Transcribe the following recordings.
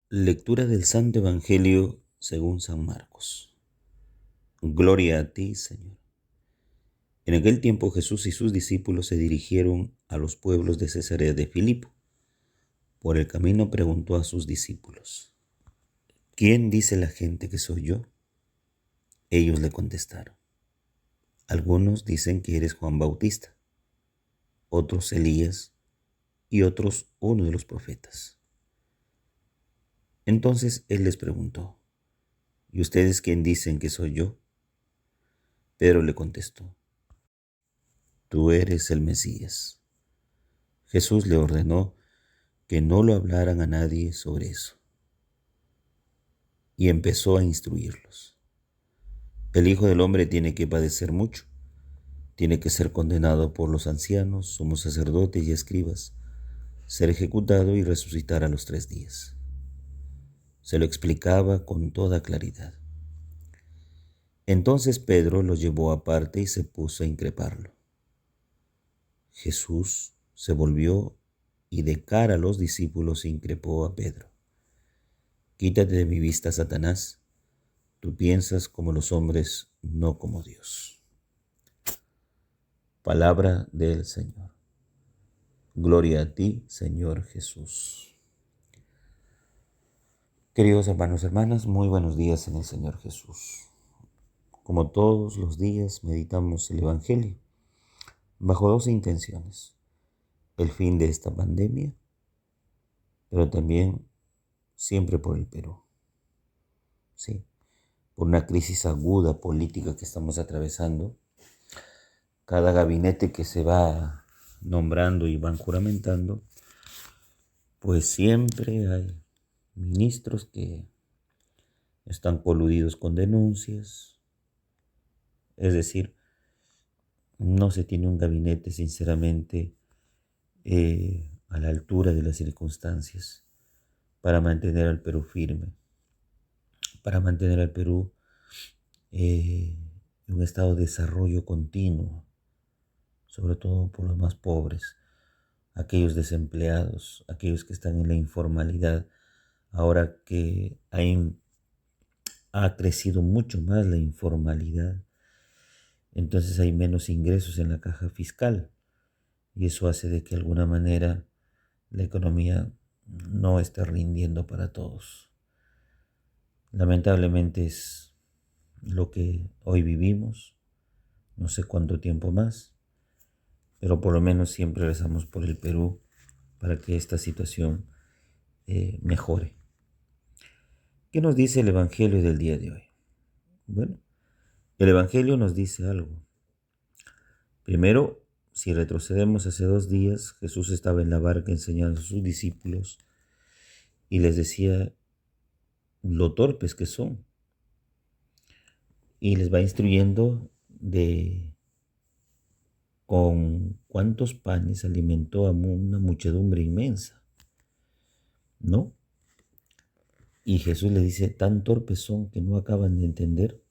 Lectura del Santo Evangelio según San Marcos. Gloria a ti, Señor. En aquel tiempo Jesús y sus discípulos se dirigieron a los pueblos de Cesarea de Filipo. Por el camino preguntó a sus discípulos: ¿Quién dice la gente que soy yo? Ellos le contestaron: algunos dicen que eres Juan Bautista, otros Elías y otros uno de los profetas. Entonces él les preguntó: ¿y ustedes quién dicen que soy yo? Pedro le contestó: tú eres el Mesías. Jesús le ordenó que no lo hablaran a nadie sobre eso y empezó a instruirlos. El Hijo del Hombre tiene que padecer mucho, tiene que ser condenado por los ancianos, sumos sacerdotes y escribas, ser ejecutado y resucitar a los 3 días. Se lo explicaba con toda claridad. Entonces Pedro lo llevó aparte y se puso a increparlo. Jesús se volvió y de cara a los discípulos increpó a Pedro: quítate de mi vista, Satanás. Tú piensas como los hombres, no como Dios. Palabra del Señor. Gloria a ti, Señor Jesús. Queridos hermanos y hermanas, muy buenos días en el Señor Jesús. Como todos los días meditamos el Evangelio bajo 2 intenciones: el fin de esta pandemia, pero también siempre por el Perú. Sí, por una crisis aguda política que estamos atravesando. Cada gabinete que se va nombrando y van juramentando, pues siempre hay ministros que están coludidos con denuncias. Es decir, no se tiene un gabinete sinceramente a la altura de las circunstancias para mantener al Perú firme, para mantener al Perú en un estado de desarrollo continuo, sobre todo por los más pobres, aquellos desempleados, aquellos que están en la informalidad. Ahora que ha crecido mucho más la informalidad, entonces hay menos ingresos en la caja fiscal y eso hace de que de alguna manera la economía no esté rindiendo para todos. Lamentablemente es lo que hoy vivimos, no sé cuánto tiempo más, pero por lo menos siempre rezamos por el Perú para que esta situación mejore. ¿Qué nos dice el Evangelio del día de hoy? Bueno, el Evangelio nos dice algo. Primero, si retrocedemos hace 2 días, Jesús estaba en la barca enseñando a sus discípulos y les decía lo torpes que son. Y les va instruyendo de con cuántos panes alimentó a una muchedumbre inmensa, ¿no? Y Jesús les dice: tan torpes son que no acaban de entender.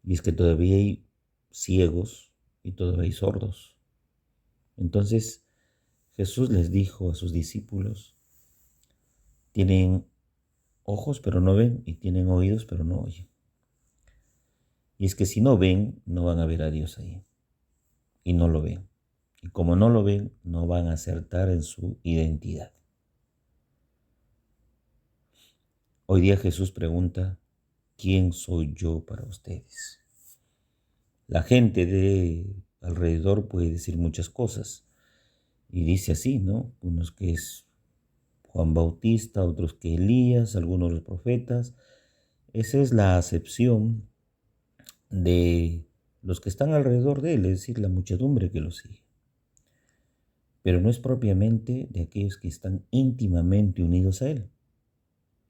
Y es que todavía hay ciegos y todavía hay sordos. Entonces Jesús les dijo a sus discípulos: tienen ojos pero no ven y tienen oídos pero no oyen. Y es que si no ven, no van a ver a Dios ahí. Y no lo ven. Y como no lo ven, no van a acertar en su identidad. Hoy día Jesús pregunta: ¿quién soy yo para ustedes? La gente de alrededor puede decir muchas cosas. Y dice así, ¿no? Unos que es Juan Bautista, otros que Elías, algunos los profetas. Esa es la acepción de los que están alrededor de él, es decir, la muchedumbre que lo sigue. Pero no es propiamente de aquellos que están íntimamente unidos a él,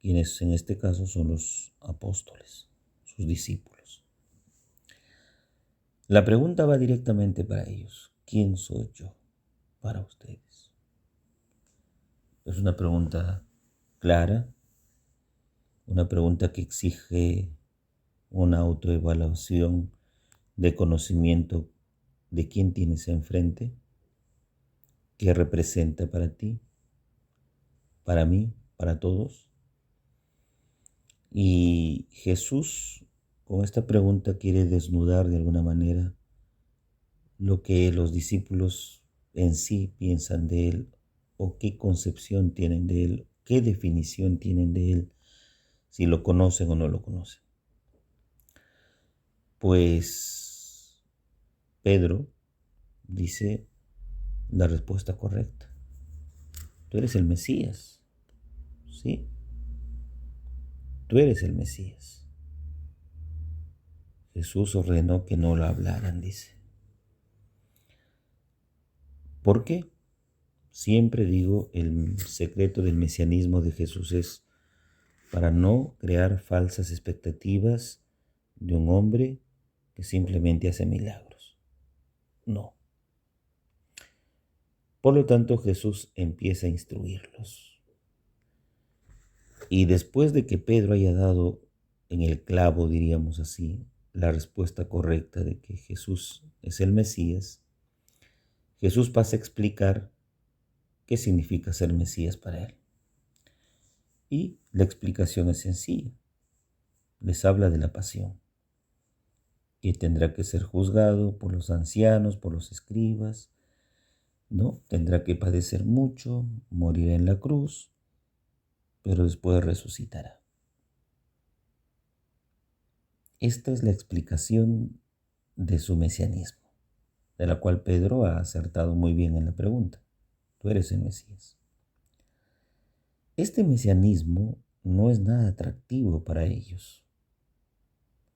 quienes en este caso son los apóstoles, sus discípulos. La pregunta va directamente para ellos: ¿quién soy yo para ustedes? Es una pregunta clara, una pregunta que exige una autoevaluación de conocimiento de quién tienes enfrente, qué representa para ti, para mí, para todos. Y Jesús, con esta pregunta, quiere desnudar de alguna manera lo que los discípulos en sí piensan de Él, o qué concepción tienen de Él, qué definición tienen de Él, si lo conocen o no lo conocen. Pues Pedro dice la respuesta correcta. Tú eres el Mesías, ¿sí? Tú eres el Mesías. Jesús ordenó que no lo hablaran, dice. ¿Por qué? Siempre digo, el secreto del mesianismo de Jesús es para no crear falsas expectativas de un hombre que simplemente hace milagros. No. Por lo tanto, Jesús empieza a instruirlos. Y después de que Pedro haya dado en el clavo, diríamos así, la respuesta correcta de que Jesús es el Mesías, Jesús pasa a explicar qué significa ser Mesías para él. Y la explicación es sencilla. Les habla de la pasión, que tendrá que ser juzgado por los ancianos, por los escribas, ¿no? Tendrá que padecer mucho, morir en la cruz, pero después resucitará. Esta es la explicación de su mesianismo, de la cual Pedro ha acertado muy bien en la pregunta. Tú eres el Mesías. Este mesianismo no es nada atractivo para ellos.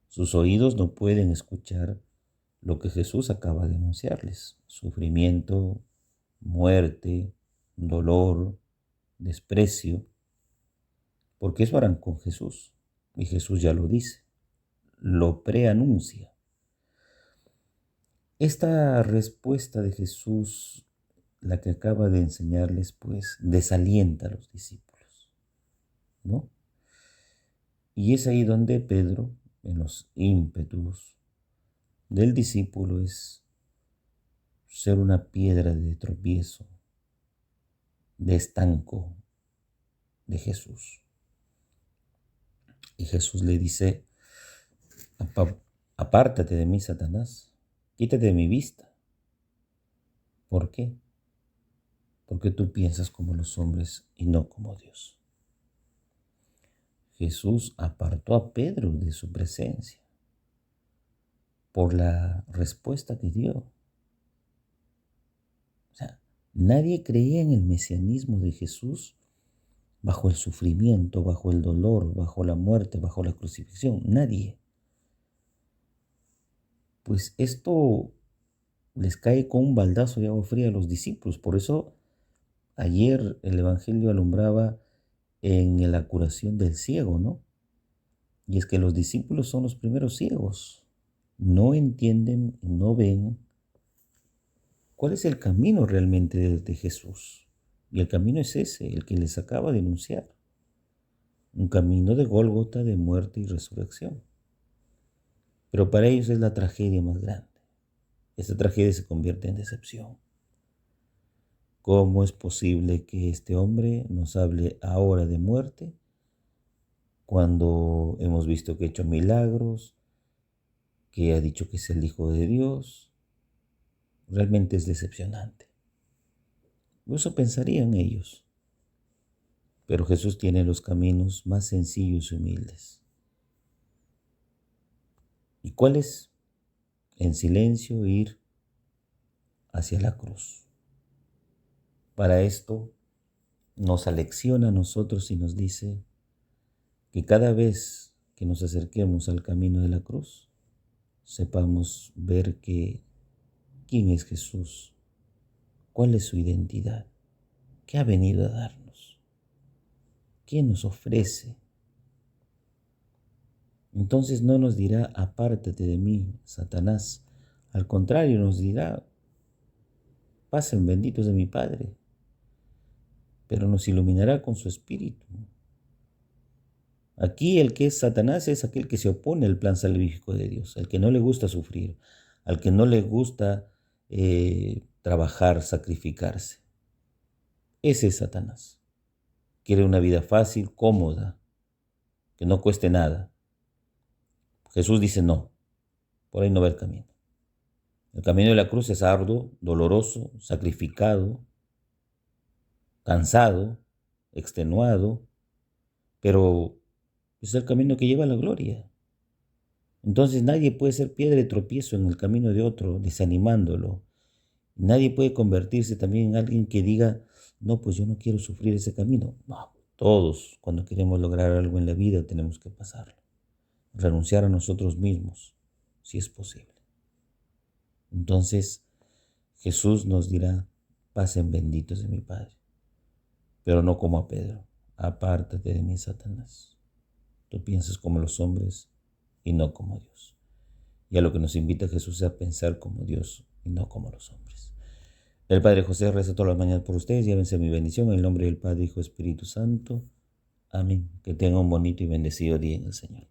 Sus oídos no pueden escuchar lo que Jesús acaba de anunciarles: sufrimiento, muerte, dolor, desprecio, porque eso harán con Jesús. Y Jesús ya lo dice, lo preanuncia. Esta respuesta de Jesús, la que acaba de enseñarles, pues desalienta a los discípulos, ¿no? Y es ahí donde Pedro, en los ímpetus del discípulo, es ser una piedra de tropiezo, de estanco de Jesús. Y Jesús le dice: apártate de mí, Satanás, quítate de mi vista. ¿Por qué? Porque tú piensas como los hombres y no como Dios. Jesús apartó a Pedro de su presencia por la respuesta que dio. O sea, nadie creía en el mesianismo de Jesús bajo el sufrimiento, bajo el dolor, bajo la muerte, bajo la crucifixión. Nadie. Pues esto les cae con un baldazo de agua fría a los discípulos. Por eso ayer el Evangelio alumbraba en la curación del ciego, ¿no? Y es que los discípulos son los primeros ciegos. No entienden, no ven cuál es el camino realmente de Jesús. Y el camino es ese, el que les acaba de anunciar. Un camino de Gólgota, de muerte y resurrección. Pero para ellos es la tragedia más grande. Esta tragedia se convierte en decepción. ¿Cómo es posible que este hombre nos hable ahora de muerte cuando hemos visto que ha hecho milagros, que ha dicho que es el Hijo de Dios? Realmente es decepcionante. Eso pensarían ellos. Pero Jesús tiene los caminos más sencillos y humildes. ¿Y cuál es? En silencio ir hacia la cruz. Para esto nos alecciona a nosotros y nos dice que cada vez que nos acerquemos al camino de la cruz, sepamos ver quién es Jesús, cuál es su identidad, qué ha venido a darnos, qué nos ofrece. Entonces no nos dirá: apártate de mí, Satanás. Al contrario, nos dirá: pasen benditos de mi Padre. Pero nos iluminará con su espíritu. Aquí el que es Satanás es aquel que se opone al plan salvífico de Dios, al que no le gusta sufrir, al que no le gusta trabajar, sacrificarse. Ese es Satanás. quiere una vida fácil, cómoda, que no cueste nada. Jesús dice no, por ahí no va el camino. El camino de la cruz es arduo, doloroso, sacrificado, cansado, extenuado, pero es el camino que lleva a la gloria. Entonces nadie puede ser piedra de tropiezo en el camino de otro, desanimándolo. Nadie puede convertirse también en alguien que diga, no, pues yo no quiero sufrir ese camino. No, todos cuando queremos lograr algo en la vida tenemos que pasarlo. Renunciar a nosotros mismos, si es posible. Entonces Jesús nos dirá, pasen benditos de mi Padre, pero no como a Pedro, apártate de mí, Satanás. Tú piensas como los hombres y no como Dios. Y a lo que nos invita Jesús es a pensar como Dios y no como los hombres. El Padre José reza todas las mañanas por ustedes. Llévense mi bendición en el nombre del Padre, Hijo, Espíritu Santo. Amén. Que tengan un bonito y bendecido día en el Señor.